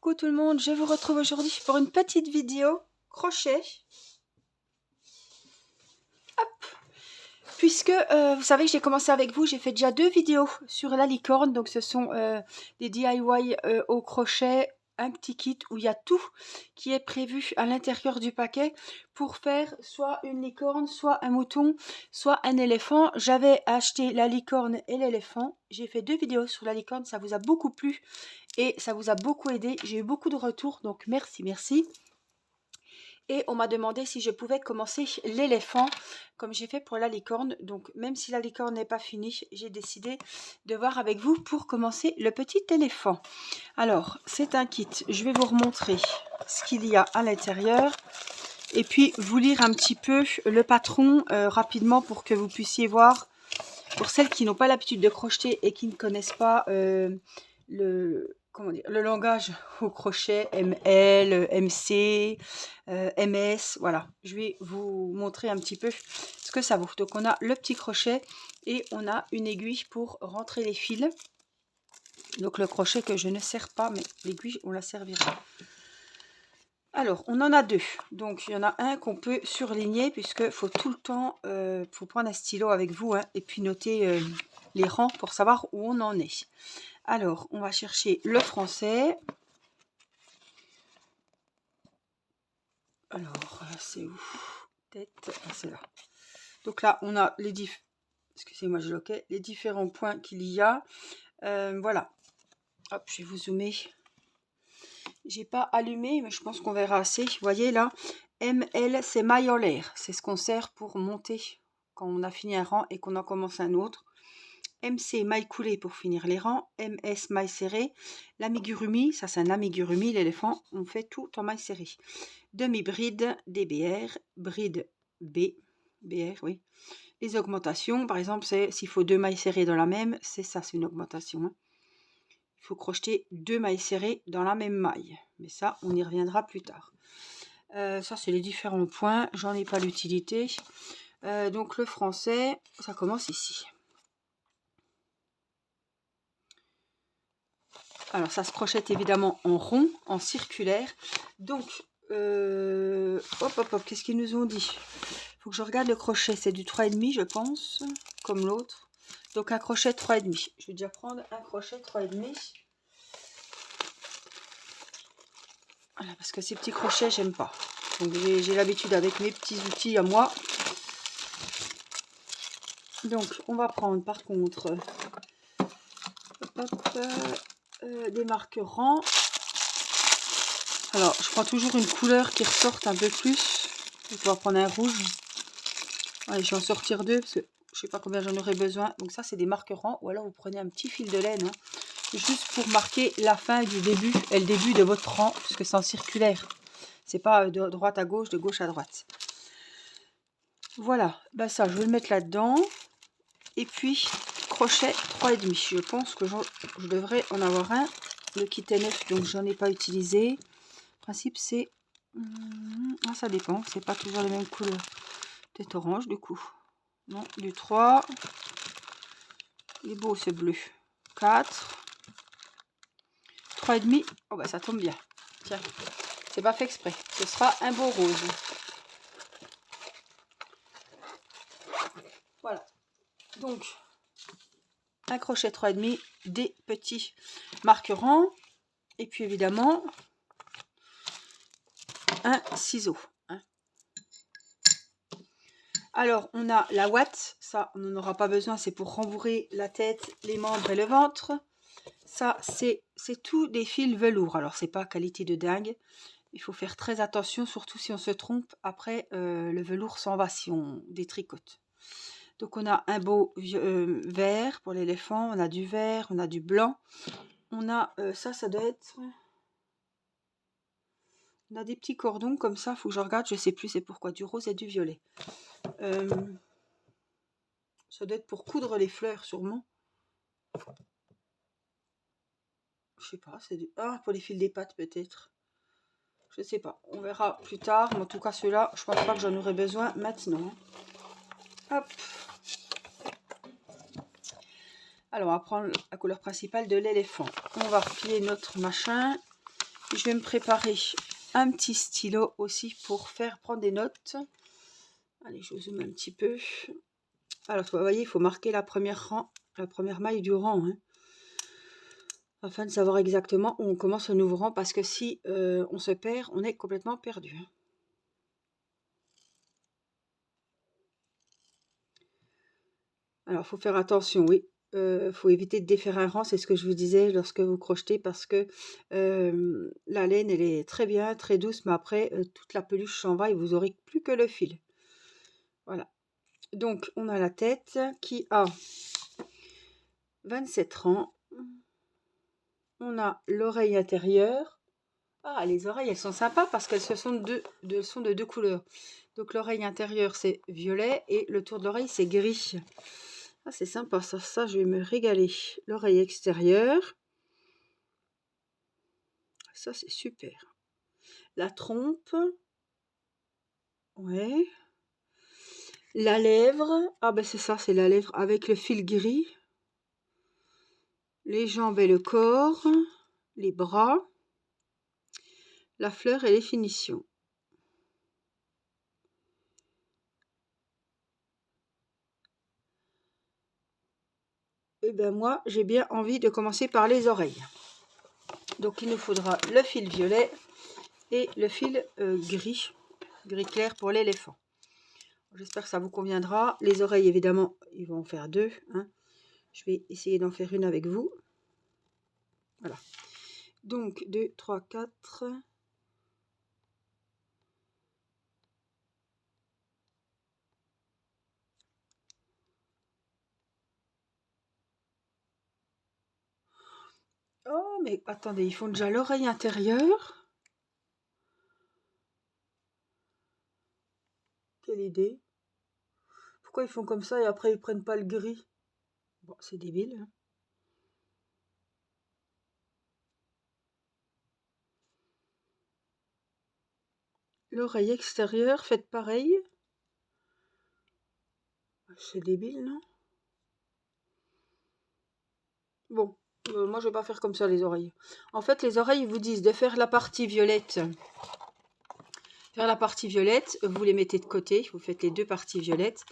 Coucou tout le monde, je vous retrouve aujourd'hui pour une petite vidéo crochet. Hop. Puisque vous savez que j'ai commencé avec vous, j'ai fait déjà 2 vidéos sur la licorne. Donc ce sont des DIY au crochet, un petit kit où il y a tout qui est prévu à l'intérieur du paquet pour faire soit une licorne, soit un mouton, soit un éléphant. J'avais acheté la licorne et l'éléphant. J'ai fait 2 vidéos sur la licorne, ça vous a beaucoup plu. Et ça vous a beaucoup aidé, j'ai eu beaucoup de retours, donc merci. Et on m'a demandé si je pouvais commencer l'éléphant, comme j'ai fait pour la licorne. Donc même si la licorne n'est pas finie, j'ai décidé de voir avec vous pour commencer le petit éléphant. Alors, c'est un kit, je vais vous remontrer ce qu'il y a à l'intérieur. Et puis vous lire un petit peu le patron rapidement pour que vous puissiez voir. Pour celles qui n'ont pas l'habitude de crocheter et qui ne connaissent pas le langage au crochet, ML, MC, MS, voilà. Je vais vous montrer un petit peu ce que ça vaut. Donc on a le petit crochet et on a une aiguille pour rentrer les fils. Donc le crochet que je ne serre pas, mais l'aiguille on la servira. Alors, on en a 2. Donc, il y en a un qu'on peut surligner puisque faut tout le temps, faut prendre un stylo avec vous hein, et puis noter les rangs pour savoir où on en est. Alors, on va chercher le français. Alors, c'est où? Tête, ah, c'est là. Donc là, on a les excusez-moi, je loquais, les différents points qu'il y a. Voilà. Hop, je vais vous zoomer. J'ai pas allumé, mais je pense qu'on verra assez. Vous voyez là, ML, c'est maille en l'air. C'est ce qu'on sert pour monter quand on a fini un rang et qu'on en commence un autre. MC, maille coulée pour finir les rangs. MS, maille serrée. L'amigurumi, ça c'est un amigurumi, l'éléphant. On fait tout en maille serrée. Demi-bride, DBR. Bride B. BR, oui. Les augmentations, par exemple, c'est s'il faut 2 mailles serrées dans la même, c'est ça, c'est une augmentation. Hein. Il faut crocheter 2 mailles serrées dans la même maille. Mais ça, on y reviendra plus tard. Ça, c'est les différents points. J'en ai pas l'utilité. Donc, le français, ça commence ici. Alors, ça se crochette évidemment en rond, en circulaire. Donc, hop, qu'est-ce qu'ils nous ont dit? Il faut que je regarde le crochet. C'est du 3,5, je pense, comme l'autre. Donc, un crochet 3,5. Je vais déjà prendre un crochet 3,5. Voilà, parce que ces petits crochets, j'aime pas. Donc j'ai l'habitude avec mes petits outils à moi. Donc on va prendre par contre des marquerants. Alors je prends toujours une couleur qui ressorte un peu plus. Je vais prendre un rouge. Allez, je vais en sortir 2 parce que je sais pas combien j'en aurai besoin. Donc ça c'est des marquerants. Ou alors vous prenez un petit fil de laine. Hein, juste pour marquer la fin du début et le début de votre rang. Puisque c'est en circulaire. C'est pas de droite à gauche, de gauche à droite. Voilà, bah ça je vais le mettre là-dedans. Et puis crochet 3,5. Je pense que je devrais en avoir un. Le kit est neuf, donc j'en ai pas utilisé. Le principe c'est... ça dépend, c'est pas toujours les mêmes couleurs. Peut-être orange du coup. Non, du 3. Il est beau ce bleu. 4. 3,5. Oh bah ça tombe bien. Tiens, c'est pas fait exprès. Ce sera un beau rose. Voilà. Donc, un crochet 3,5, des petits marquerants. Et puis évidemment, un ciseau. Hein. Alors, on a la ouate. Ça, on n'en aura pas besoin. C'est pour rembourrer la tête, les membres et le ventre. Ça, c'est tout des fils velours. Alors, c'est pas qualité de dingue. Il faut faire très attention, surtout si on se trompe. Après, le velours s'en va si on détricote. Donc, on a un beau vert pour l'éléphant. On a du vert, on a du blanc. On a, ça doit être... On a des petits cordons comme ça, il faut que je regarde, je sais plus c'est pourquoi, du rose et du violet. Ça doit être pour coudre les fleurs sûrement. Je sais pas, c'est du... Ah, pour les fils des pattes peut-être. Je sais pas, on verra plus tard. Mais en tout cas ceux-là, je pense pas que j'en aurai besoin maintenant. Hop. Alors on va prendre la couleur principale de l'éléphant. On va replier notre machin. Je vais me préparer un petit stylo aussi pour faire prendre des notes. Allez, je zoome un petit peu. Alors, vous voyez, il faut marquer la première maille du rang, hein, afin de savoir exactement où on commence le nouveau rang, parce que si on se perd, on est complètement perdu. Hein. Alors, il faut faire attention, oui. Faut éviter de défaire un rang, c'est ce que je vous disais lorsque vous crochetez, parce que la laine, elle est très bien, très douce, mais après, toute la peluche s'en va et vous aurez plus que le fil. Voilà. Donc, on a la tête qui a 27 rangs. On a l'oreille intérieure. Ah, les oreilles, elles sont sympas parce qu'elles sont de deux couleurs. Donc, l'oreille intérieure, c'est violet et le tour de l'oreille, c'est gris. Ah, c'est sympa, ça, je vais me régaler. L'oreille extérieure. Ça, c'est super. La trompe. Ouais. La lèvre. Ah, ben c'est ça, c'est la lèvre avec le fil gris. Les jambes et le corps. Les bras. La fleur et les finitions. Et ben moi, j'ai bien envie de commencer par les oreilles. Donc, il nous faudra le fil violet et le fil gris clair pour l'éléphant. J'espère que ça vous conviendra. Les oreilles, évidemment, ils vont en faire deux. Hein. Je vais essayer d'en faire une avec vous. Voilà. Donc, 2, 3, 4. Oh, mais attendez, ils font déjà l'oreille intérieure. Quelle idée. Pourquoi ils font comme ça et après ils prennent pas le gris? Bon, c'est débile. Hein. L'oreille extérieure, faites pareil. C'est débile, non? Bon, moi je vais pas faire comme ça les oreilles. En fait, les oreilles, ils vous disent de faire la partie violette. Faire la partie violette, vous les mettez de côté, vous faites les deux parties violettes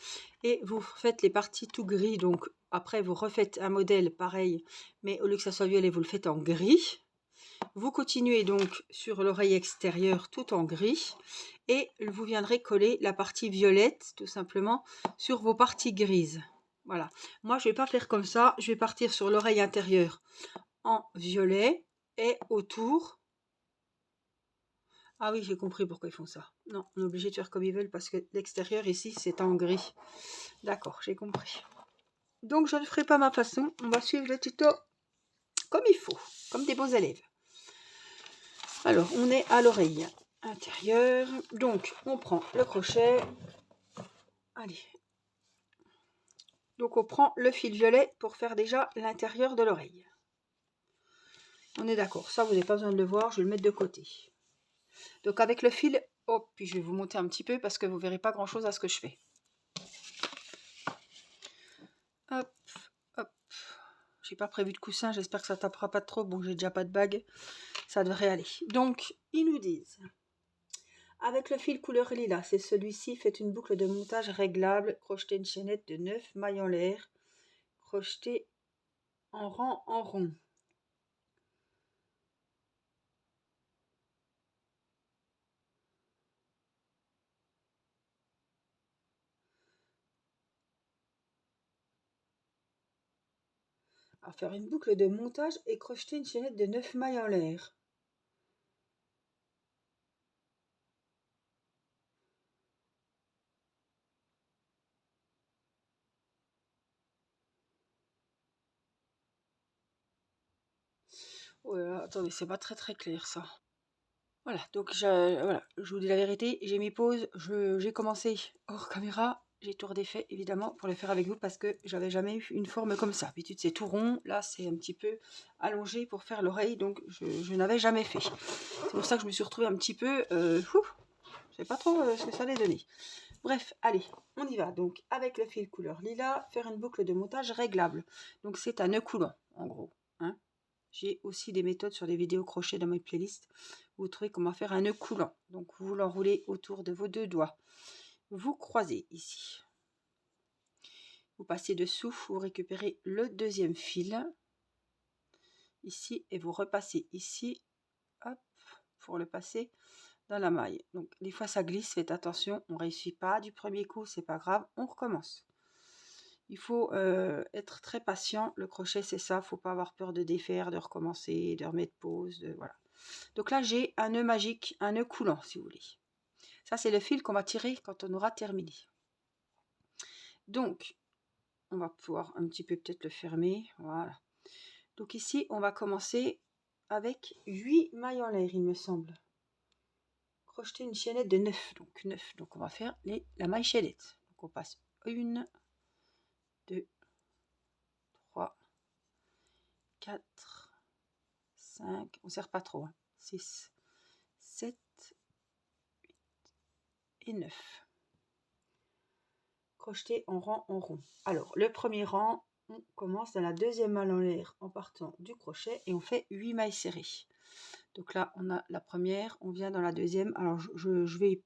et vous faites les parties tout gris. Donc après, vous refaites un modèle pareil, mais au lieu que ça soit violet, vous le faites en gris. Vous continuez donc sur l'oreille extérieure tout en gris et vous viendrez coller la partie violette tout simplement sur vos parties grises. Voilà. Moi, je vais pas faire comme ça. Je vais partir sur l'oreille intérieure en violet et autour. Ah oui, j'ai compris pourquoi ils font ça. Non, on est obligé de faire comme ils veulent parce que l'extérieur ici, c'est en gris. D'accord, j'ai compris. Donc, je ne ferai pas ma façon. On va suivre le tuto comme il faut, comme des bons élèves. Alors, on est à l'oreille intérieure. Donc, on prend le crochet. Allez. Donc, on prend le fil violet pour faire déjà l'intérieur de l'oreille. On est d'accord. Ça, vous n'avez pas besoin de le voir. Je vais le mettre de côté. Donc, avec le fil... Oh, puis je vais vous monter un petit peu parce que vous ne verrez pas grand-chose à ce que je fais. Hop, hop. J'ai pas prévu de coussin. J'espère que ça tapera pas trop. Bon, j'ai déjà pas de bague. Ça devrait aller. Donc, ils nous disent... Avec le fil couleur lilas, c'est celui-ci, faites une boucle de montage réglable, crochetez une chaînette de 9 mailles en l'air, crochetez en rang en rond. À faire une boucle de montage et crocheter une chaînette de 9 mailles en l'air. Oh là là, attendez, c'est pas très clair ça. Voilà, donc voilà, je vous dis la vérité, j'ai mis pause, j'ai commencé hors caméra, j'ai tout redéfait évidemment pour le faire avec vous parce que j'avais jamais eu une forme comme ça. D'habitude c'est tout rond, là c'est un petit peu allongé pour faire l'oreille, donc je n'avais jamais fait. C'est pour ça que je me suis retrouvée un petit peu, je sais pas trop ce que ça allait donner. Bref, allez, on y va. Donc avec le fil couleur lilas, faire une boucle de montage réglable. Donc c'est un nœud coulant en gros. Hein. J'ai aussi des méthodes sur des vidéos crochet dans mes playlists. Vous trouvez comment faire un nœud coulant. Donc vous l'enroulez autour de vos 2 doigts. Vous croisez ici. Vous passez dessous, vous récupérez le deuxième fil. Ici, et vous repassez ici. Hop, pour le passer dans la maille. Donc des fois ça glisse, faites attention, on ne réussit pas du premier coup, c'est pas grave, on recommence. Il faut être très patient, le crochet c'est ça, faut pas avoir peur de défaire, de recommencer, de remettre pause, voilà. Donc là j'ai un nœud magique, un nœud coulant si vous voulez. Ça c'est le fil qu'on va tirer quand on aura terminé. Donc on va pouvoir un petit peu peut-être le fermer, voilà. Donc ici on va commencer avec 8 mailles en l'air il me semble. Crocheter une chaînette de 9, donc 9, donc on va faire la maille chaînette. Donc on passe 1, 2, 3, 4, 5, on ne serre pas trop, hein, 6, 7, 8 et 9. Crocheter en rang en rond. Alors le premier rang, on commence dans la deuxième maille en l'air en partant du crochet et on fait 8 mailles serrées. Donc là on a la première, on vient dans la deuxième. Alors je vais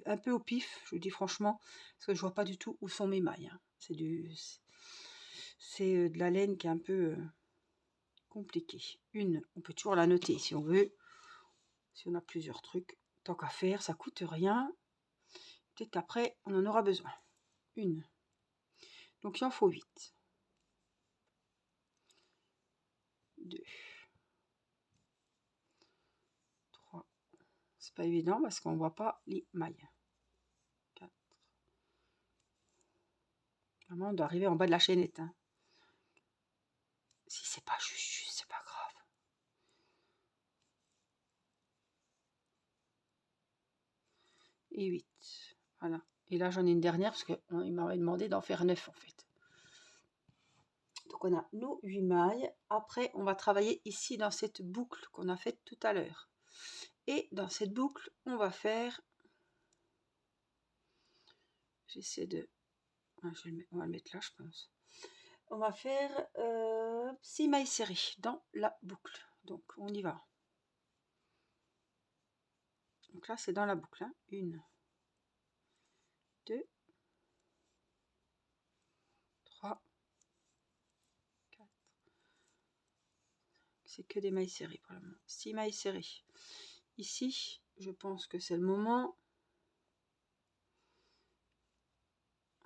un peu au pif, je vous dis franchement, parce que je vois pas du tout où sont mes mailles, hein. C'est de la laine qui est un peu compliquée. Une, on peut toujours la noter si on veut, si on a plusieurs trucs, tant qu'à faire, ça coûte rien, peut-être qu'après on en aura besoin. Une, donc il en faut 8, 2, 3, c'est pas évident parce qu'on voit pas les mailles, 4, vraiment on doit arriver en bas de la chaînette, hein. Si c'est pas juste, c'est pas grave. Et 8, voilà. Et là j'en ai une dernière parce qu'il m'avait demandé d'en faire 9 en fait. Donc on a nos 8 mailles. Après on va travailler ici dans cette boucle qu'on a faite tout à l'heure. Et dans cette boucle on va faire, j'essaie de, on va le mettre là je pense. On va faire 6 mailles serrées dans la boucle. Donc on y va. Donc là c'est dans la boucle, hein. 1, 2, 3, 4, c'est que des mailles serrées pour le moment. 6 mailles serrées. Ici, je pense que c'est le moment.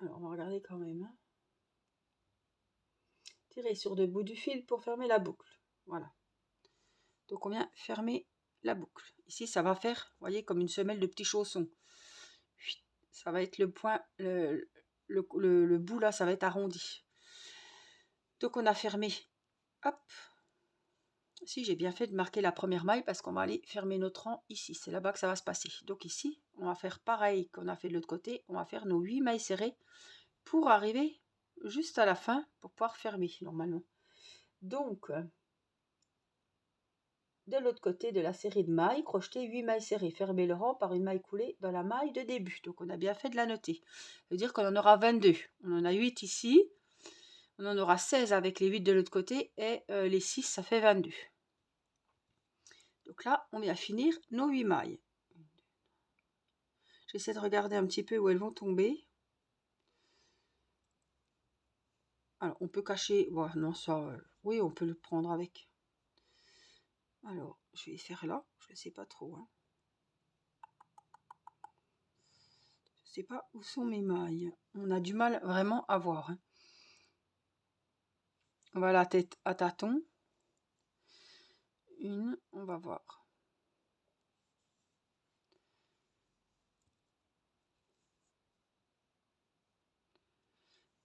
Alors on va regarder quand même, hein. Tirer sur deux bouts du fil pour fermer la boucle. Voilà. Donc on vient fermer la boucle. Ici ça va faire, vous voyez, comme une semelle de petits chaussons. Ça va être le point, le bout là, ça va être arrondi. Donc on a fermé. Hop. Si j'ai bien fait de marquer la première maille parce qu'on va aller fermer notre rang ici. C'est là-bas que ça va se passer. Donc ici, on va faire pareil qu'on a fait de l'autre côté. On va faire nos 8 mailles serrées pour arriver juste à la fin pour pouvoir fermer normalement. Donc, de l'autre côté de la série de mailles, crocheter 8 mailles serrées. Fermer le rang par une maille coulée dans la maille de début. Donc on a bien fait de la noter. Ça veut dire qu'on en aura 22. On en a 8 ici. On en aura 16 avec les 8 de l'autre côté. Et les 6, ça fait 22. Donc là, on vient finir nos 8 mailles. J'essaie de regarder un petit peu où elles vont tomber. Alors, on peut cacher... Bon, non, ça... oui, on peut le prendre avec. Alors, je vais faire là. Je ne sais pas trop, hein. Je ne sais pas où sont mes mailles. On a du mal vraiment à voir, hein. On va la tête à tâtons. Une, on va voir.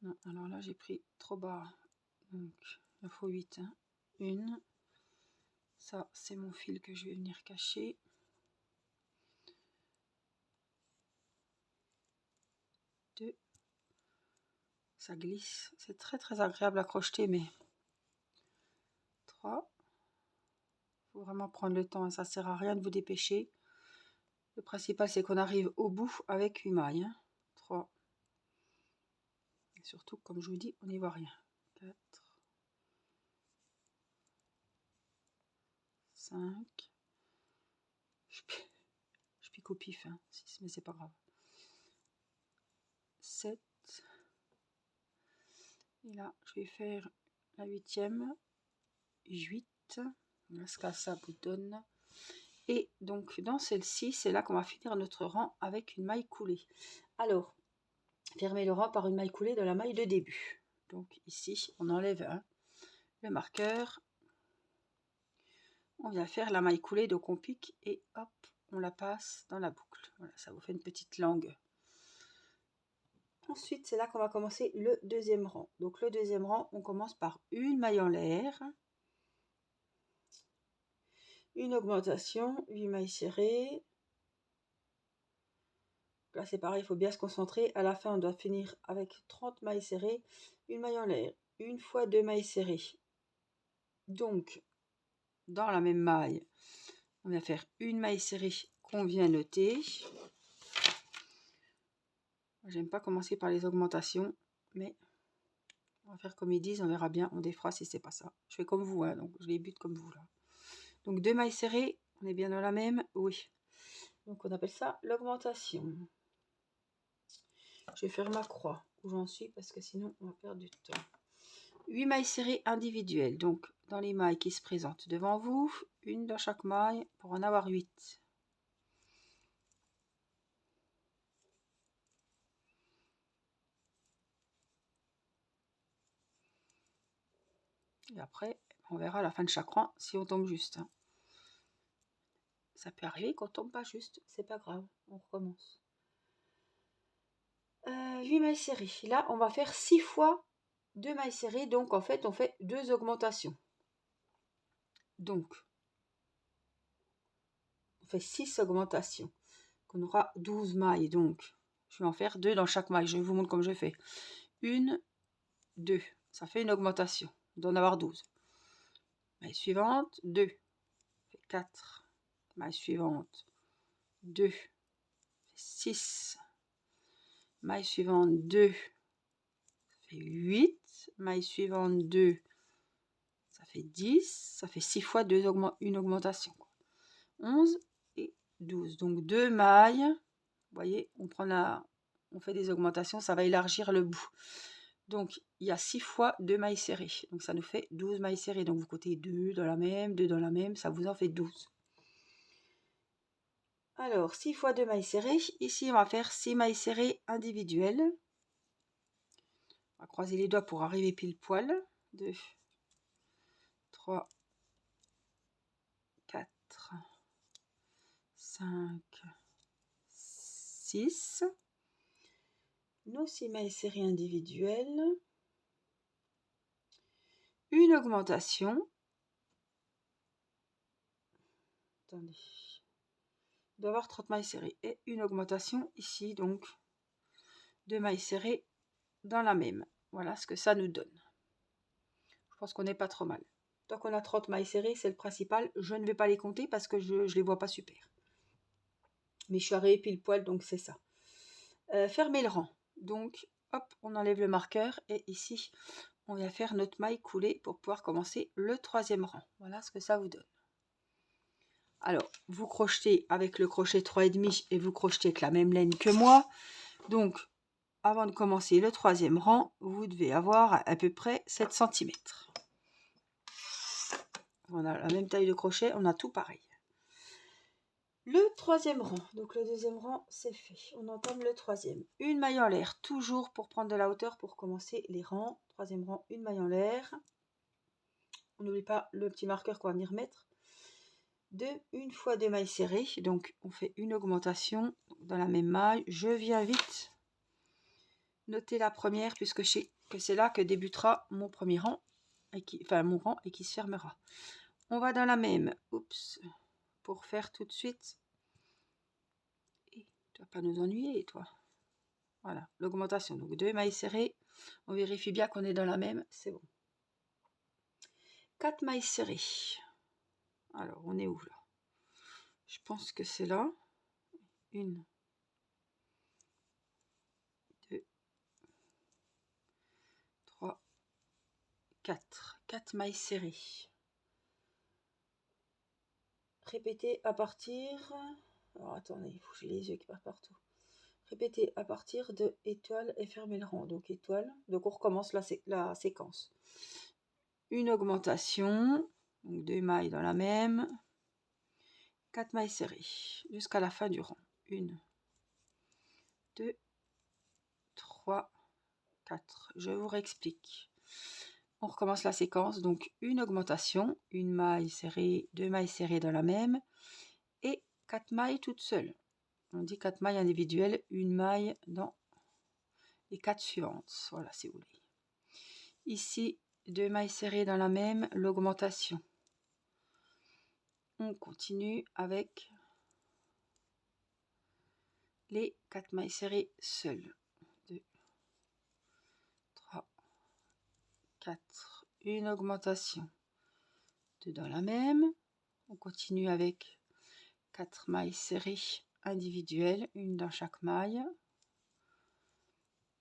Non, alors là, j'ai pris trop bas. Donc, il faut 8. Hein. Une. Ça, c'est mon fil que je vais venir cacher. Deux. Ça glisse. C'est très très agréable à crocheter, mais... 3. Il faut vraiment prendre le temps et ça ne sert à rien de vous dépêcher. Le principal, c'est qu'on arrive au bout avec 8 mailles. Hein. 3. Et surtout, comme je vous dis, on n'y voit rien. 4. 5. Je pique au pif, hein, 6, mais c'est pas grave. 7. Et là, je vais faire la 8e. 8. Ce que ça vous donne. Et donc, dans celle-ci, c'est là qu'on va finir notre rang avec une maille coulée. Alors, fermez le rang par une maille coulée de la maille de début. Donc, ici, on enlève le marqueur. On vient faire la maille coulée, donc on pique et hop, on la passe dans la boucle. Voilà, ça vous fait une petite langue. Ensuite, c'est là qu'on va commencer le deuxième rang. Donc le deuxième rang, on commence par une maille en l'air, une augmentation, 8 mailles serrées. Là, c'est pareil, il faut bien se concentrer. À la fin, on doit finir avec 30 mailles serrées, une maille en l'air, une fois 2 mailles serrées. Donc, dans la même maille, on va faire une maille serrée qu'on vient noter. J'aime pas commencer par les augmentations, mais on va faire comme ils disent, on verra bien, on défera si c'est pas ça. Je fais comme vous, hein, donc je les bute comme vous là. Donc 2 mailles serrées, on est bien dans la même, oui. Donc on appelle ça l'augmentation. Je vais faire ma croix où j'en suis parce que sinon on va perdre du temps. 8 mailles serrées individuelles, donc dans les mailles qui se présentent devant vous, une dans chaque maille pour en avoir 8. Et après, on verra à la fin de chaque rang si on tombe juste. Ça peut arriver qu'on tombe pas juste, c'est pas grave, on recommence. 8 mailles serrées. Là, on va faire 6 fois 2 mailles serrées, donc en fait, on fait 2 augmentations. Donc, on fait 6 augmentations. On aura 12 mailles, donc je vais en faire 2 dans chaque maille. Je vous montre comme je fais. 1, 2, ça fait une augmentation. On doit en avoir 12. Maille suivante, 2, 4. Maille suivante, 2, 6. Maille suivante, 2, ça fait 8. Maille suivante, 2, ça fait 10. Ça fait 6 fois une augmentation. 11 et 12. Donc 2 mailles. Vous voyez, on fait des augmentations, ça va élargir le bout. Donc, il y a 6 fois 2 mailles serrées. Donc, ça nous fait 12 mailles serrées. Donc, vous comptez 2 dans la même, 2 dans la même, ça vous en fait 12. Alors, 6 fois 2 mailles serrées. Ici, on va faire 6 mailles serrées individuelles. On va croiser les doigts pour arriver pile poil. 2, 3, 4, 5, 6. Nos 6 mailles serrées individuelles. Une augmentation. Attendez. Il doit avoir 30 mailles serrées. Et une augmentation ici, donc 2 mailles serrées dans la même. Voilà ce que ça nous donne. Je pense qu'on n'est pas trop mal. Tant qu'on a 30 mailles serrées, c'est le principal. Je ne vais pas les compter parce que je ne les vois pas super. Mais je suis arrivée pile poil, donc c'est ça. Fermez le rang. Donc, hop, on enlève le marqueur. Et ici, on vient faire notre maille coulée pour pouvoir commencer le troisième rang. Voilà ce que ça vous donne. Alors, vous crochetez avec le crochet 3,5 et vous crochetez avec la même laine que moi. Donc, avant de commencer le troisième rang, vous devez avoir à peu près 7 cm. On a la même taille de crochet, on a tout pareil. Le troisième rang, donc le deuxième rang, c'est fait. On entame le troisième. Une maille en l'air, toujours pour prendre de la hauteur pour commencer les rangs. Troisième rang, une maille en l'air. On n'oublie pas le petit marqueur qu'on va venir mettre. Une fois 2 mailles serrées, donc on fait une augmentation dans la même maille. Je viens vite noter la première puisque je sais que c'est là que débutera mon premier rang, mon rang et qui se fermera. On va dans la même, oups, pour faire tout de suite. Et tu vas pas nous ennuyer, toi. Voilà, l'augmentation. Donc 2 mailles serrées. On vérifie bien qu'on est dans la même, c'est bon. 4 mailles serrées. Alors, on est où là? Je pense que c'est là. 1, 2, 3, 4. 4 mailles serrées. répétez à partir... Alors attendez, il faut que j'ai les yeux qui partent partout. Répétez à partir de étoile et fermez le rang. Donc étoile, donc on recommence la séquence. Une augmentation, donc 2 mailles dans la même, 4 mailles serrées jusqu'à la fin du rang. 1, 2, 3, 4. Je vous réexplique. On recommence la séquence, donc une augmentation, une maille serrée, 2 mailles serrées dans la même et 4 mailles toutes seules. On dit 4 mailles individuelles, une maille dans les 4 suivantes. Voilà, si vous voulez. Ici, 2 mailles serrées dans la même, l'augmentation. On continue avec les 4 mailles serrées seules. 2, 3, 4. Une augmentation. 2 dans la même. On continue avec 4 mailles serrées individuelles, une dans chaque maille.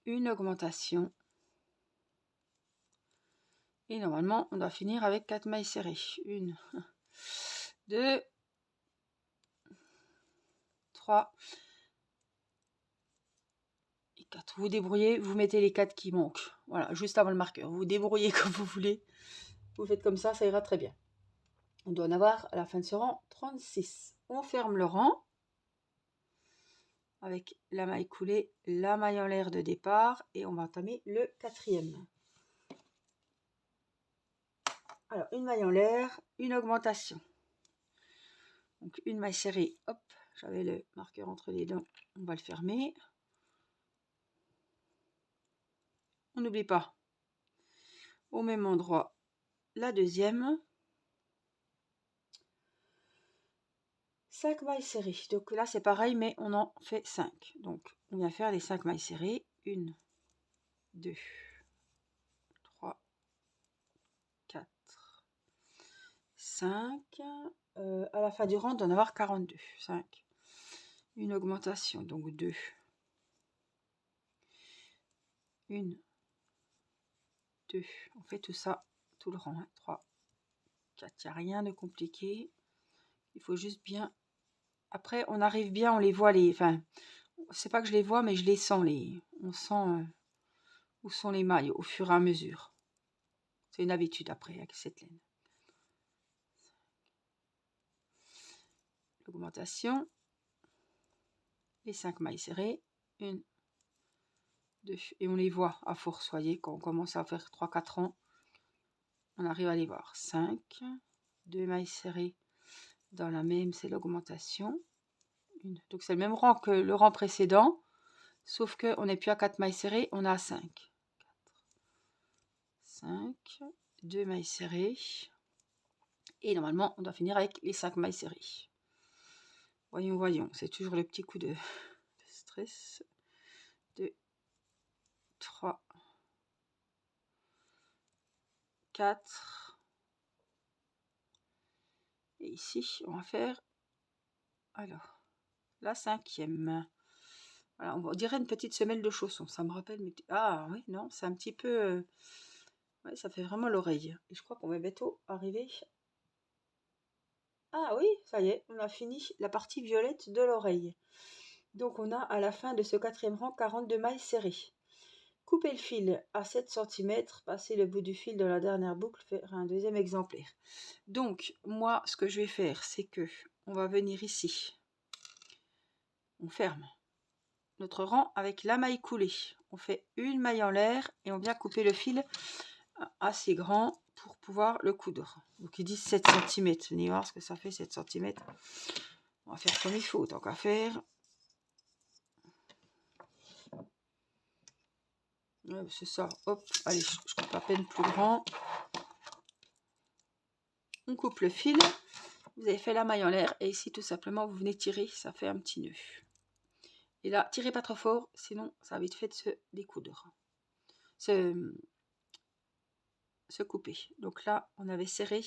Une augmentation. Et normalement, on doit finir avec 4 mailles serrées. 1, 2, 3 et 4. Vous débrouillez, vous mettez les 4 qui manquent. Voilà, juste avant le marqueur. Vous vous débrouillez comme vous voulez. Vous faites comme ça ira très bien. On doit en avoir à la fin de ce rang 36. On ferme le rang avec la maille coulée, la maille en l'air de départ et on va entamer le 4e. Alors, une maille en l'air, une augmentation. Donc, une maille serrée, hop, j'avais le marqueur entre les dents, on va le fermer. On n'oublie pas, au même endroit, la deuxième. 5 mailles serrées. Donc là, c'est pareil, mais on en fait 5. Donc, on vient faire les 5 mailles serrées. 1, 2, 3, 4, 5. À la fin du rang, on doit en avoir 42. 5. Une augmentation, donc 2. 1, 2. On fait tout ça, tout le rang. 3, 4. Il n'y a rien de compliqué. Il faut juste bien... Après, on arrive bien, on les voit, les... Enfin, c'est pas que je les vois, mais je les sens. On sent où sont les mailles au fur et à mesure. C'est une habitude après avec cette laine. L'augmentation. Les 5 mailles serrées. 1, 2. Et on les voit à force, voyez, quand on commence à faire 3-4 rangs, on arrive à les voir. 5. 2 mailles serrées dans la même, c'est l'augmentation. Donc c'est le même rang que le rang précédent, sauf qu'on n'est plus à 4 mailles serrées, on a 5. 4, 5, 2 mailles serrées. Et normalement, on doit finir avec les 5 mailles serrées. Voyons, voyons, c'est toujours le petit coup de stress. 2, 3, 4. Et ici, on va faire, alors, la 5e. Voilà, on dirait une petite semelle de chaussons. Ça me rappelle... Ah oui, non, c'est un petit peu... Ouais, ça fait vraiment l'oreille. Et je crois qu'on va bientôt arriver... Ah oui, ça y est, on a fini la partie violette de l'oreille. Donc on a à la fin de ce 4e rang 42 mailles serrées. Coupez le fil à 7 cm, passez le bout du fil dans la dernière boucle, faire un deuxième exemplaire. Donc moi, ce que je vais faire, c'est que on va venir ici. On ferme notre rang avec la maille coulée. On fait une maille en l'air et on vient couper le fil assez grand pour pouvoir le coudre. Donc ils disent 7 cm. Venez voir ce que ça fait 7 cm. On va faire comme il faut, tant qu'à faire. Ouais, c'est ça. Hop, allez, je coupe à peine plus grand. On coupe le fil. Vous avez fait la maille en l'air et ici tout simplement vous venez tirer, ça fait un petit nœud. Et là, tirez pas trop fort, sinon ça va vite fait de se découdre. Se couper. Donc là, on avait serré.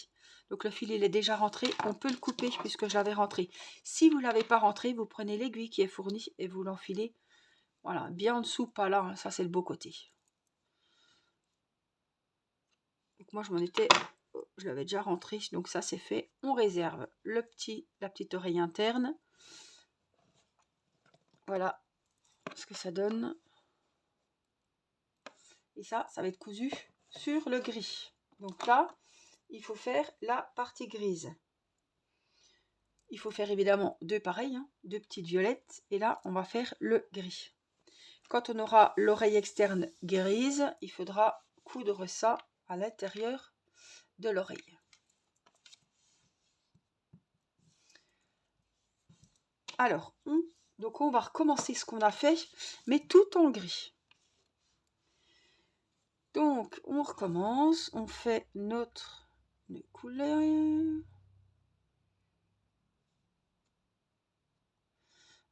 Donc le fil, il est déjà rentré. On peut le couper puisque je l'avais rentré. Si vous ne l'avez pas rentré, vous prenez l'aiguille qui est fournie et vous l'enfilez. Voilà, bien en dessous, pas là. Ça, c'est le beau côté. Donc moi, je m'en étais je l'avais déjà rentré, donc ça c'est fait. On réserve la petite oreille interne. Voilà ce que ça donne. Et ça va être cousu sur le gris. Donc là, il faut faire la partie grise. Il faut faire évidemment deux pareils, hein, deux petites violettes. Et là, on va faire le gris. Quand on aura l'oreille externe grise, il faudra coudre ça à l'intérieur de l'oreille. Alors, donc on va recommencer ce qu'on a fait, mais tout en gris. Donc, on recommence, on fait notre couleur.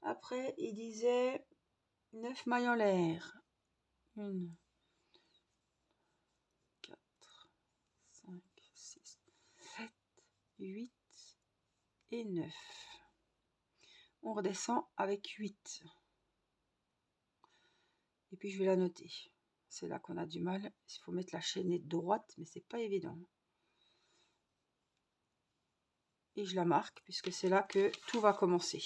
Après, il disait 9 mailles en l'air. 1, 4, 5, 6, 7, 8 et 9. On redescend avec 8. Et puis, je vais la noter. C'est là qu'on a du mal. Il faut mettre la chaînette droite, mais c'est pas évident. Et je la marque, puisque c'est là que tout va commencer.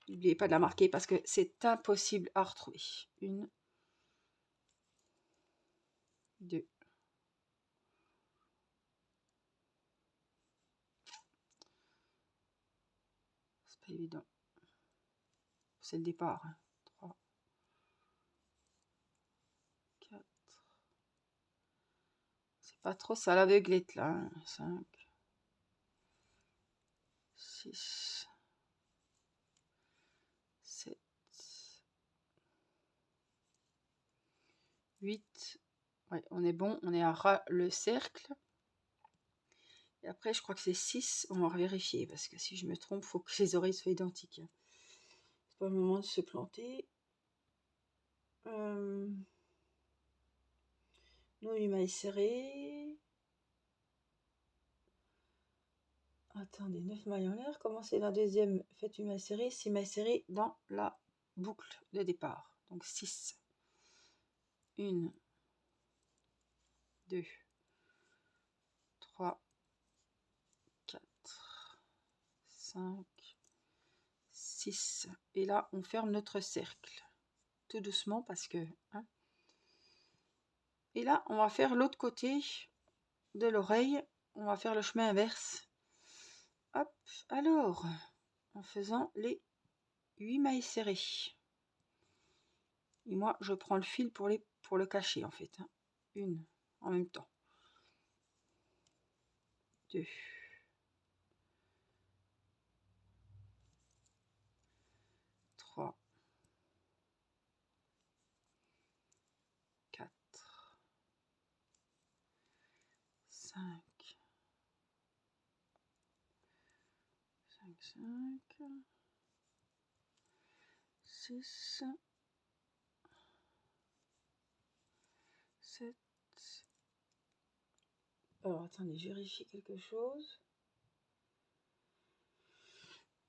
N'oubliez pas de la marquer, parce que c'est impossible à retrouver. 1, 2. C'est pas évident. C'est le départ. 3, 4. C'est pas trop ça l'aveuglette là. 5, 6, 7, 8. Ouais, on est bon. On est à ras le cercle. Et après, je crois que c'est 6. On va vérifier. Parce que si je me trompe, il faut que les oreilles soient identiques. C'est pas le moment de se planter. Nos 8 mailles serrées. Attendez, 9 mailles en l'air. Commencez la deuxième. Faites 8 mailles serrées. 6 mailles serrées dans la boucle de départ. Donc 6. 1, 2, 3, 4, 5, 6. Et là, on ferme notre cercle. Tout doucement parce que... Hein. Et là, on va faire l'autre côté de l'oreille. On va faire le chemin inverse. Hop, alors, en faisant les 8 mailles serrées. Et moi, je prends le fil pour le cacher, en fait. Hein. Une en même temps. 2. 3. 4. 5. 5, 5. 6. 7. Alors, attendez, je vérifie quelque chose.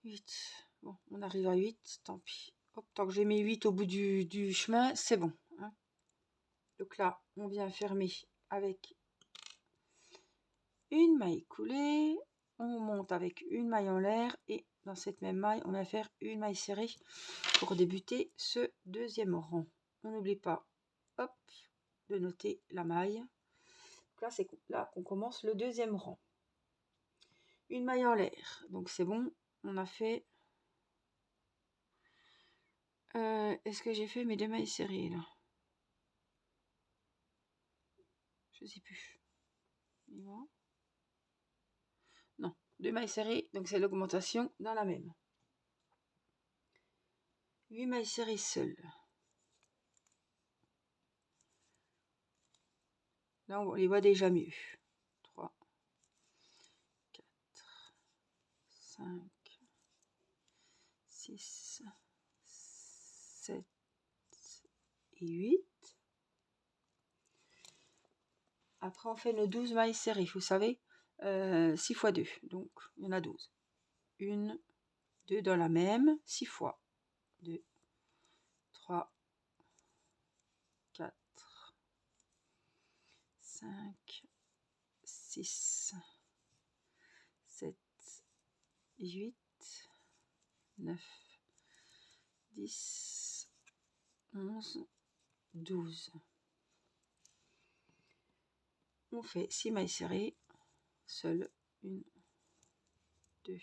8. Bon, on arrive à 8, tant pis. Hop, tant que j'ai mis 8 au bout du chemin, c'est bon. Hein. Donc là, on vient fermer avec une maille coulée. On monte avec une maille en l'air et dans cette même maille, on va faire une maille serrée pour débuter ce deuxième rang. On n'oublie pas, hop, de noter la maille. Donc là, c'est là qu'on commence le deuxième rang. Une maille en l'air, donc c'est bon, on a fait... Est-ce que j'ai fait mes 2 mailles serrées là? Je sais plus. Non, 2 mailles serrées, donc c'est l'augmentation dans la même. 8 mailles serrées seules. Là, on les voit déjà mieux. 3, 4, 5, 6, 7 et 8. Après, on fait nos 12 mailles serrées, vous savez, 6 x 2, donc il y en a 12. 1, 2 dans la même, 6 fois. 2, 3, 4, 5, 6, 7, 8, 9, 10, 11, 12. On fait 6 mailles serrées, seules, 1, 2,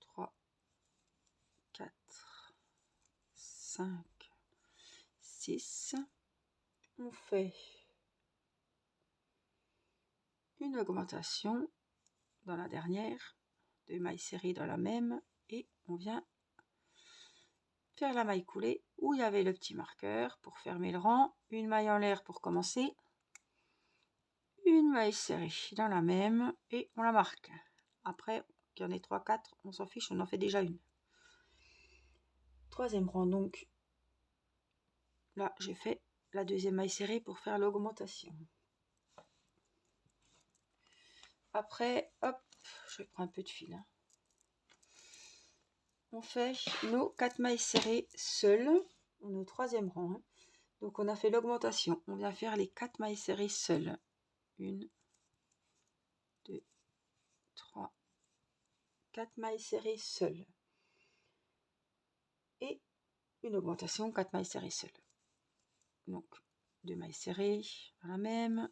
3, 4, 5, 6. On fait une augmentation dans la dernière, 2 mailles serrées dans la même, et on vient faire la maille coulée où il y avait le petit marqueur pour fermer le rang, une maille en l'air pour commencer, une maille serrée dans la même et on la marque. Après qu'il y en ait 3, 4, on s'en fiche, on en fait déjà une. Troisième rang, donc là j'ai fait la deuxième maille serrée pour faire l'augmentation. Après, hop, je prends un peu de fil. On fait nos 4 mailles serrées seules. On est au troisième rang. Hein. Donc on a fait l'augmentation. On vient faire les 4 mailles serrées seules. 1, 2, 3, 4 mailles serrées seules. Et une augmentation, 4 mailles serrées seules. Donc 2 mailles serrées dans la même.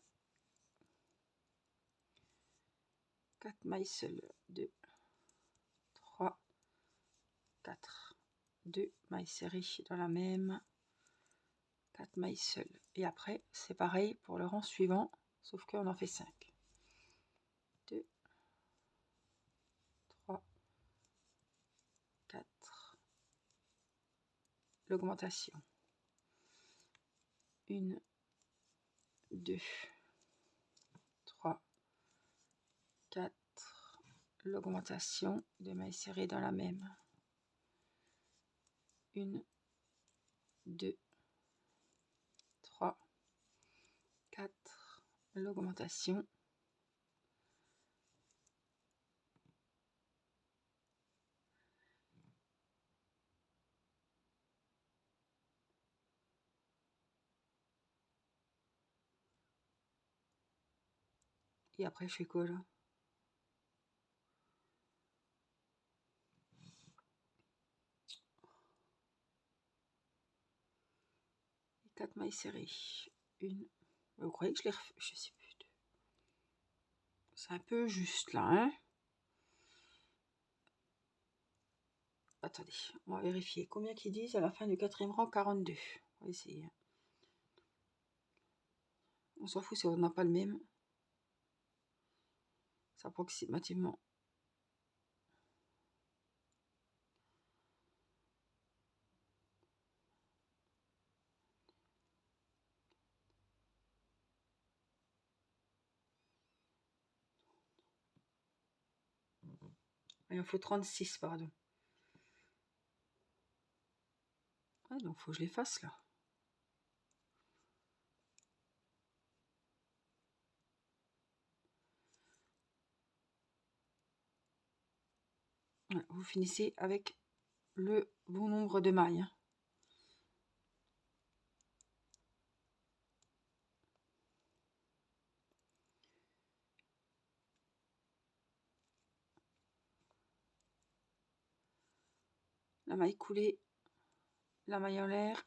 4 mailles seules. 2, 3, 4. 2 mailles serrées dans la même. 4 mailles seules. Et après, c'est pareil pour le rang suivant, sauf qu'on en fait 5. 2, 3, 4. L'augmentation. 1, 2, 3, 4. L'augmentation, 2 mailles serrées dans la même. 1, 2, 3, 4. L'augmentation. Et après, je fais quoi là? Et 4 mailles serrées. 1. Vous croyez que je les refais? Je sais plus. C'est un peu juste là, hein? Attendez, on va vérifier. Combien qu'ils disent à la fin du quatrième rang? 42. On va essayer. On s'en fout si on n'a pas le même. C'est approximativement. Il en faut 36, pardon. Ah, donc faut que je les fasse là. Ouais, vous finissez avec le bon nombre de mailles. Hein. La maille coulée, la maille en l'air,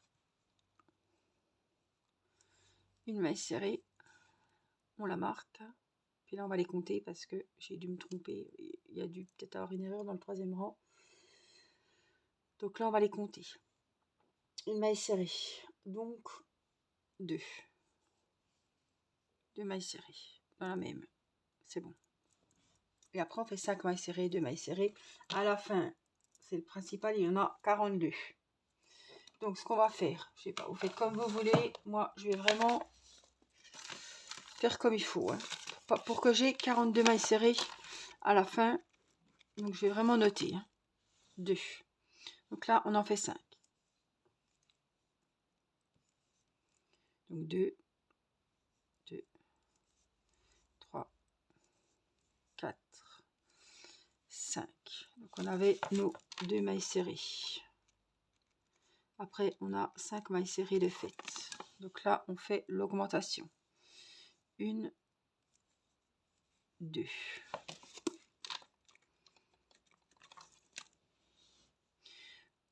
une maille serrée, on la marque. Puis là, on va les compter parce que j'ai dû me tromper. Il y a dû peut-être avoir une erreur dans le troisième rang. Donc là, on va les compter. Une maille serrée. Donc, 2. 2 mailles serrées. Dans la même. C'est bon. Et après, on fait 5 mailles serrées, 2 mailles serrées. À la fin, c'est le principal, il y en a 42. Donc, ce qu'on va faire, je sais pas, vous faites comme vous voulez. Moi, je vais vraiment faire comme il faut. Hein. Pour que j'ai 42 mailles serrées à la fin. Donc, je vais vraiment noter. Hein. 2. Donc là, on en fait 5. Donc 2, 2, 3, 4, 5. Donc on avait nos 2 mailles serrées. Après, on a 5 mailles serrées de fait. Donc là, on fait l'augmentation. 1, 2.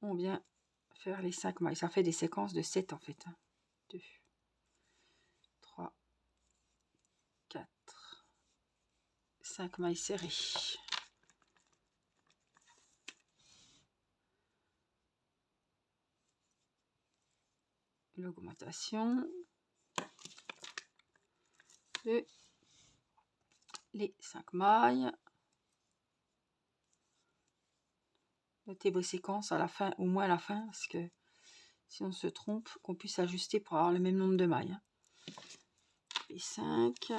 On vient faire les 5 mailles. Ça fait des séquences de 7 en fait. 2, 3, 4, 5 mailles serrées. L'augmentation de les 5 mailles. Notez vos séquences à la fin, au moins à la fin, parce que si on se trompe, qu'on puisse ajuster pour avoir le même nombre de mailles. Les 5.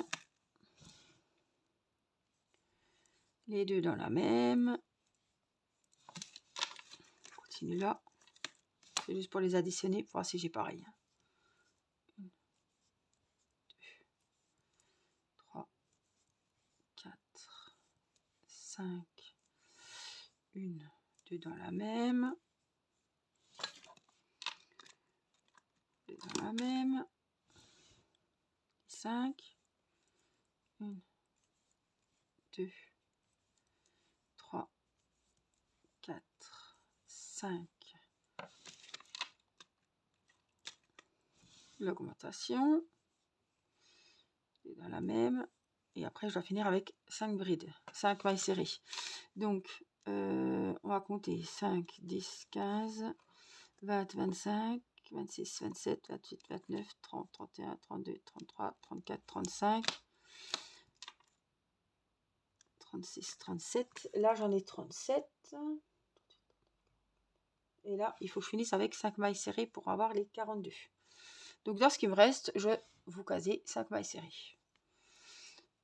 Les 2 dans la même. On continue là. C'est juste pour les additionner, pour voir si j'ai pareil. 1, 2, 3, 4, 5. 1, 2 dans la même. 2 dans la même. 5. 1, 2, 3, 4, 5. L'augmentation. Dans la même. Et après, je dois finir avec 5 brides. 5 mailles serrées. Donc, on va compter 5, 10, 15, 20, 25, 26, 27, 28, 29, 30, 31, 32, 33, 34, 35, 36, 37. Là, j'en ai 37. Et là, il faut que je finisse avec 5 mailles serrées pour avoir les 42. Donc, dans ce qui me reste, je vais vous caser 5 mailles serrées.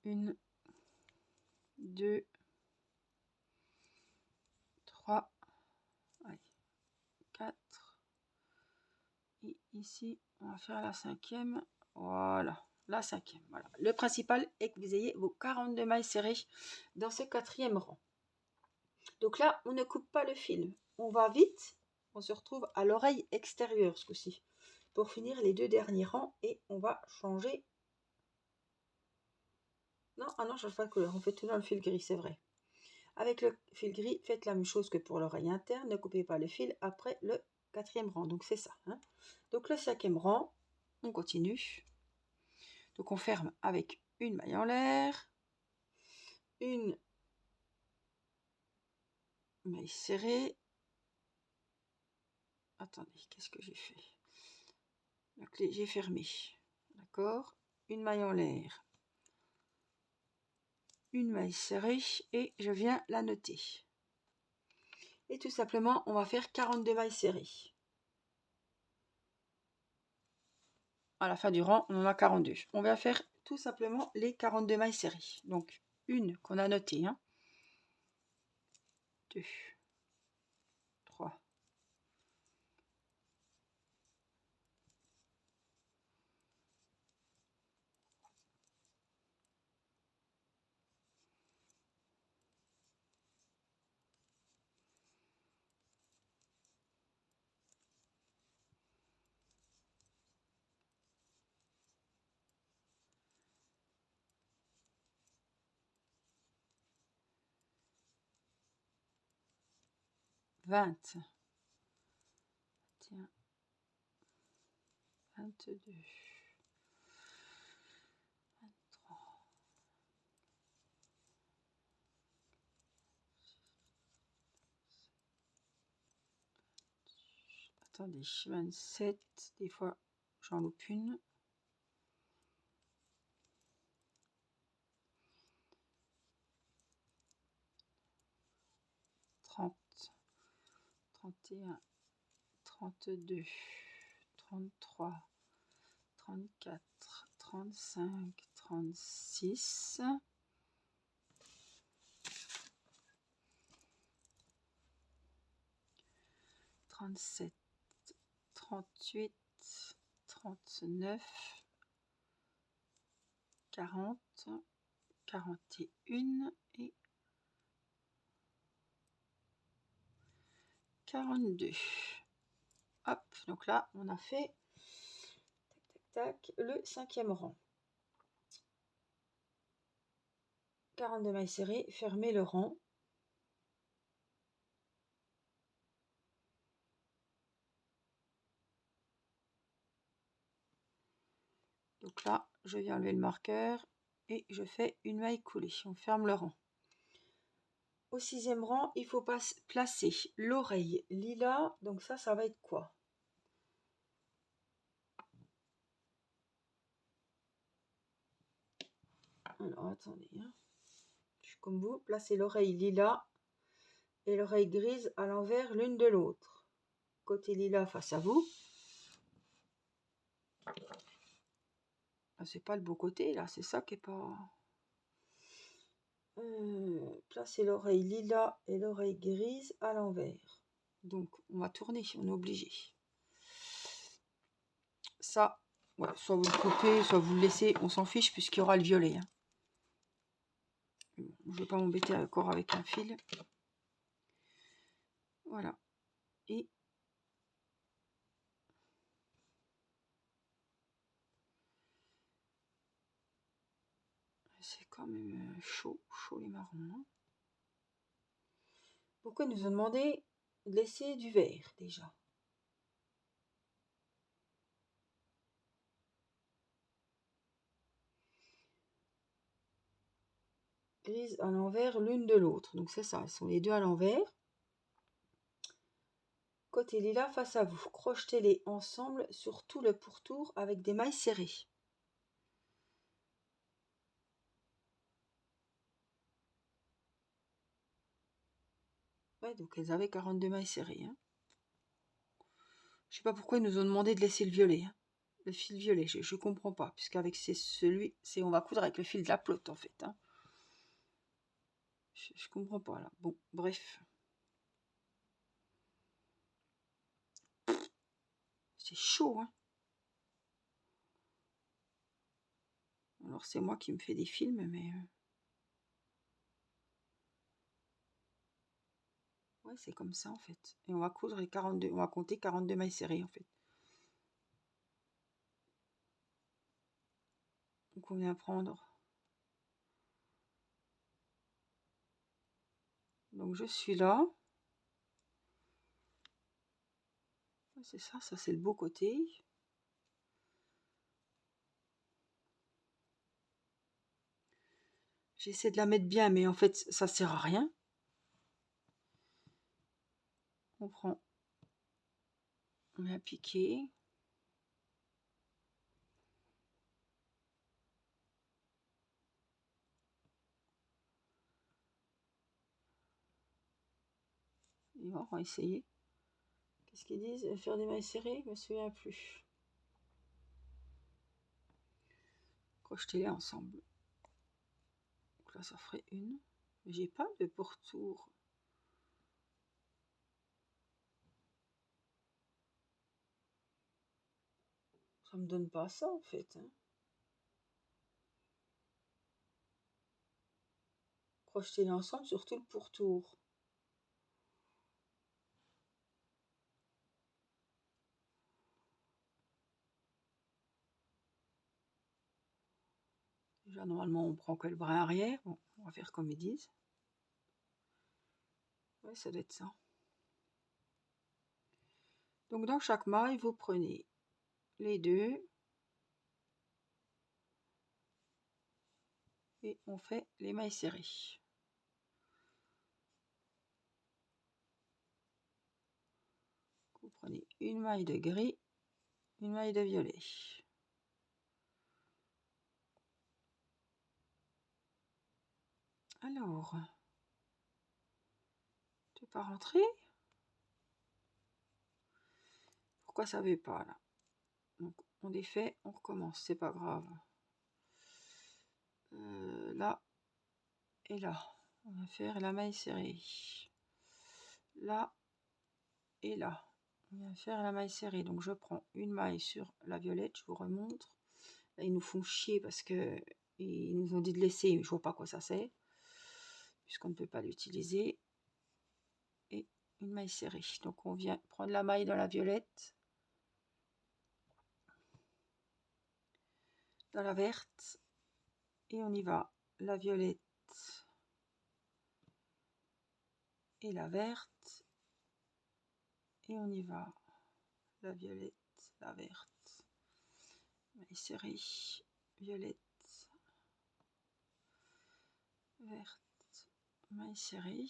1, 2, 3, 4. Et ici, on va faire la 5e. Voilà, la 5e. Voilà. Le principal est que vous ayez vos 42 mailles serrées dans ce 4e rang. Donc là, on ne coupe pas le fil. On va vite. On se retrouve à l'oreille extérieure ce coup-ci. Pour finir les 2 derniers rangs. Et on va changer. Non, ah non, je ne change pas de couleur. On fait tout dans le fil gris, c'est vrai. Avec le fil gris, faites la même chose que pour l'oreille interne. Ne coupez pas le fil après le 4e rang. Donc c'est ça. Hein. Donc le 5e rang, on continue. Donc on ferme avec une maille en l'air, une maille serrée. Attendez, qu'est-ce que j'ai fait? Donc j'ai fermé. D'accord. Une maille en l'air, une maille serrée et je viens la noter. Et tout simplement, on va faire 42 mailles serrées. À la fin du rang, on en a 42. On va faire tout simplement les 42 mailles serrées. Donc, une qu'on a notée. 2, 3, 20, 21, 22, 23. Attendez, 27, des fois j'en loupe une. 30, 31, 32, 33, 34, 35, 36, 37, 38, 39, 40, 41 et 42. Hop, donc là, on a fait tac, tac, tac, le 5e rang. 42 mailles serrées, fermez le rang. Donc là, je viens enlever le marqueur et je fais une maille coulée. On ferme le rang. Au 6e rang, il faut placer l'oreille lilas. Donc ça va être quoi? Alors, attendez. Hein. Je suis comme vous. Placez l'oreille lilas et l'oreille grise à l'envers l'une de l'autre. Côté lilas face à vous. Ah, c'est pas le beau côté, là. C'est ça qui est pas... placez l'oreille lilas et l'oreille grise à l'envers. Donc, on va tourner, on est obligé. Ça, ouais, soit vous le coupez, soit vous le laissez, on s'en fiche puisqu'il y aura le violet. Hein. Je ne vais pas m'embêter encore avec un fil. Voilà. Et c'est quand même chaud les marrons. Hein. Pourquoi ils nous ont demandé de laisser du vert déjà? Grise à l'envers l'une de l'autre. Donc c'est ça, elles sont les deux à l'envers. Côté lilas face à vous. Crochetez-les ensemble sur tout le pourtour avec des mailles serrées. Ouais, donc elles avaient 42 mailles serrées. Hein. Je sais pas pourquoi ils nous ont demandé de laisser le violet. Hein. Le fil violet, je comprends pas. Puisqu'avec on va coudre avec le fil de la pelote en fait. Hein. Je comprends pas là. Bon, bref. C'est chaud, hein. Alors c'est moi qui me fais des films, mais... Ouais, c'est comme ça en fait. Et on va coudre les 42, on va compter 42 mailles serrées en fait. Donc on vient prendre. Donc je suis là. C'est ça c'est le beau côté. J'essaie de la mettre bien, mais en fait ça sert à rien. On prend, on vient piquer. Et on va essayer. Qu'est-ce qu'ils disent? Faire des mailles serrées? Je me souviens plus. Crochetez-les ensemble. Donc là, ça ferait une. Mais j'ai pas de pourtour. Ça me donne pas ça en fait. Hein. Crochetez-les ensemble sur tout le pourtour. Déjà, normalement, on prend que le brin arrière. Bon, on va faire comme ils disent. Ouais, ça doit être ça. Donc, dans chaque maille, vous prenez les deux. Et on fait les mailles serrées. Vous prenez une maille de gris, une maille de violet. Alors, tu pas rentrer? Pourquoi ça ne veut pas là? Donc on défait, on recommence, c'est pas grave. Là et là, on va faire la maille serrée. Là et là, on va faire la maille serrée. Donc je prends une maille sur la violette, je vous remontre. Là, ils nous font chier parce que ils nous ont dit de laisser, mais je vois pas quoi ça sert, puisqu'on ne peut pas l'utiliser. Et une maille serrée. Donc on vient prendre la maille dans la violette, dans la verte, et on y va. La violette et la verte. Et on y va. La violette, la verte, maille serrée, violette, verte, maille serrée.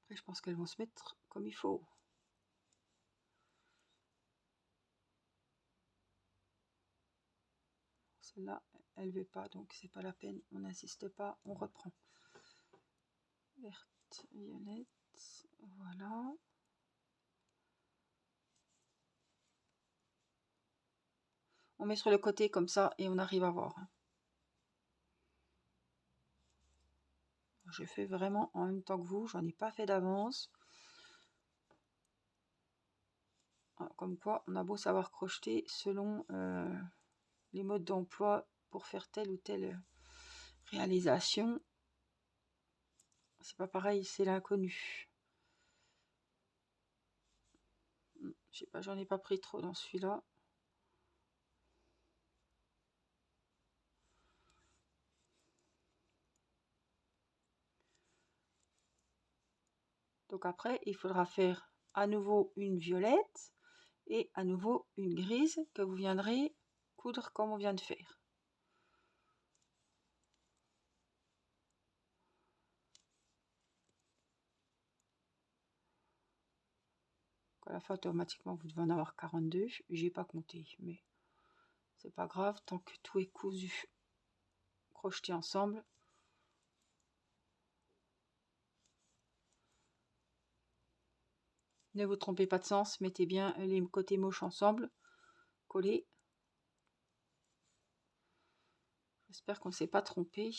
Après, je pense qu'elles vont se mettre comme il faut. Celle-là, elle ne veut pas, donc c'est pas la peine. On n'insiste pas, on reprend. Verte, violette, voilà. On met sur le côté comme ça et on arrive à voir. Je fais vraiment en même temps que vous, j'en ai pas fait d'avance. Comme quoi, on a beau savoir crocheter selon les modes d'emploi pour faire telle ou telle réalisation. C'est pas pareil, c'est l'inconnu. Je sais pas, j'en ai pas pris trop dans celui-là. Donc après, il faudra faire à nouveau une violette et à nouveau une grise que vous viendrez coudre comme on vient de faire. À la fin, automatiquement, vous devez en avoir 42. J'ai pas compté, mais c'est pas grave tant que tout est cousu, crocheté ensemble. Ne vous trompez pas de sens, mettez bien les côtés moches ensemble, collés. J'espère qu'on ne s'est pas trompé.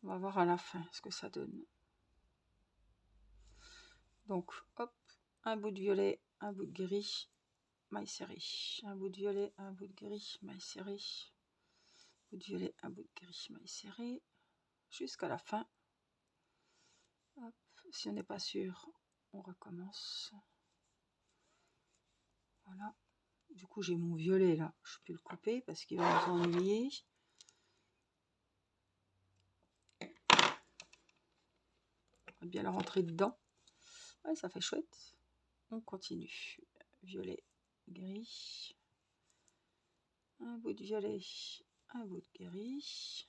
On va voir à la fin ce que ça donne. Donc, hop, un bout de violet, un bout de gris, maille serrée. Un bout de violet, un bout de gris, maille serrée. Un bout de violet, un bout de gris, maille serrée. Jusqu'à la fin. Hop, si on n'est pas sûr, on recommence. Voilà. Du coup, j'ai mon violet là. Je peux le couper parce qu'il va nous ennuyer. On va bien la rentrer dedans. Ouais, ça fait chouette. On continue. Violet, gris. Un bout de violet, un bout de gris.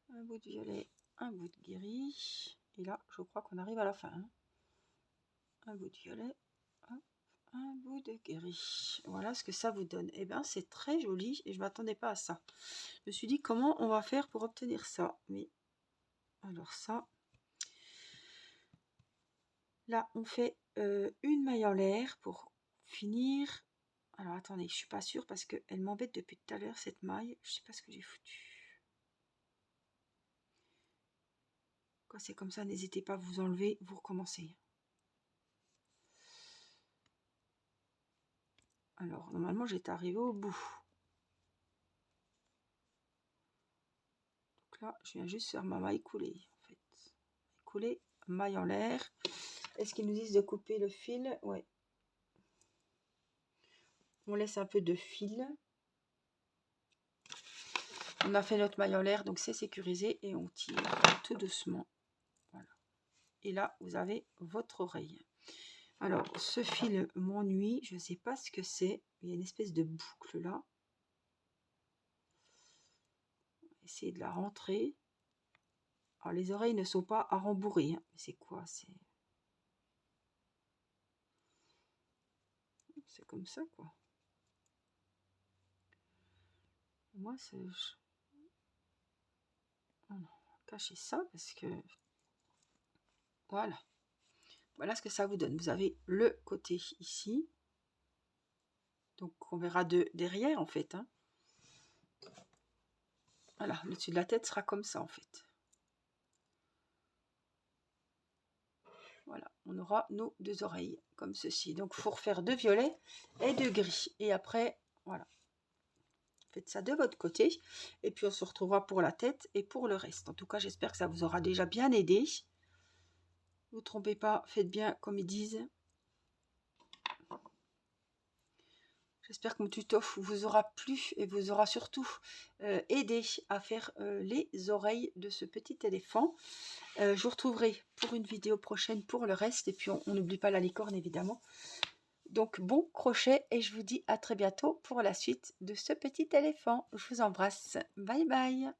Un bout de violet, un bout de gris. Et là, je crois qu'on arrive à la fin. Hein. Un bout de violet, hop, un bout de gris. Voilà ce que ça vous donne. Et bien, c'est très joli et je ne m'attendais pas à ça. Je me suis dit, comment on va faire pour obtenir ça? Mais alors ça, là, on fait une maille en l'air pour finir. Alors, attendez, je ne suis pas sûre parce qu'elle m'embête depuis tout à l'heure, cette maille. Je ne sais pas ce que j'ai foutu. Quand c'est comme ça, n'hésitez pas à vous enlever, vous recommencez. Alors, normalement, j'étais arrivée au bout. Donc là, je viens juste faire ma maille coulée, en fait. Coulée, maille en l'air. Est-ce qu'ils nous disent de couper le fil? Ouais. On laisse un peu de fil. On a fait notre maille en l'air, donc c'est sécurisé. Et on tire tout doucement. Voilà. Et là, vous avez votre oreille. Alors, ce fil m'ennuie. Je ne sais pas ce que c'est. Il y a une espèce de boucle là. Essayer de la rentrer. Alors, les oreilles ne sont pas à rembourrer. Hein. C'est quoi? C'est comme ça, quoi. Moi, c'est... On va cacher ça parce que... Voilà. Voilà ce que ça vous donne. Vous avez le côté ici. Donc, on verra de derrière, en fait. Hein. Voilà, le dessus de la tête sera comme ça, en fait. Voilà, on aura nos deux oreilles, comme ceci. Donc, il faut refaire de violet et de gris. Et après, voilà. Faites ça de votre côté. Et puis, on se retrouvera pour la tête et pour le reste. En tout cas, j'espère que ça vous aura déjà bien aidé. Ne vous trompez pas, faites bien comme ils disent. J'espère que mon tuto vous aura plu et vous aura surtout aidé à faire les oreilles de ce petit éléphant. Je vous retrouverai pour une vidéo prochaine pour le reste. Et puis on n'oublie pas la licorne évidemment. Donc bon crochet et je vous dis à très bientôt pour la suite de ce petit éléphant. Je vous embrasse. Bye bye.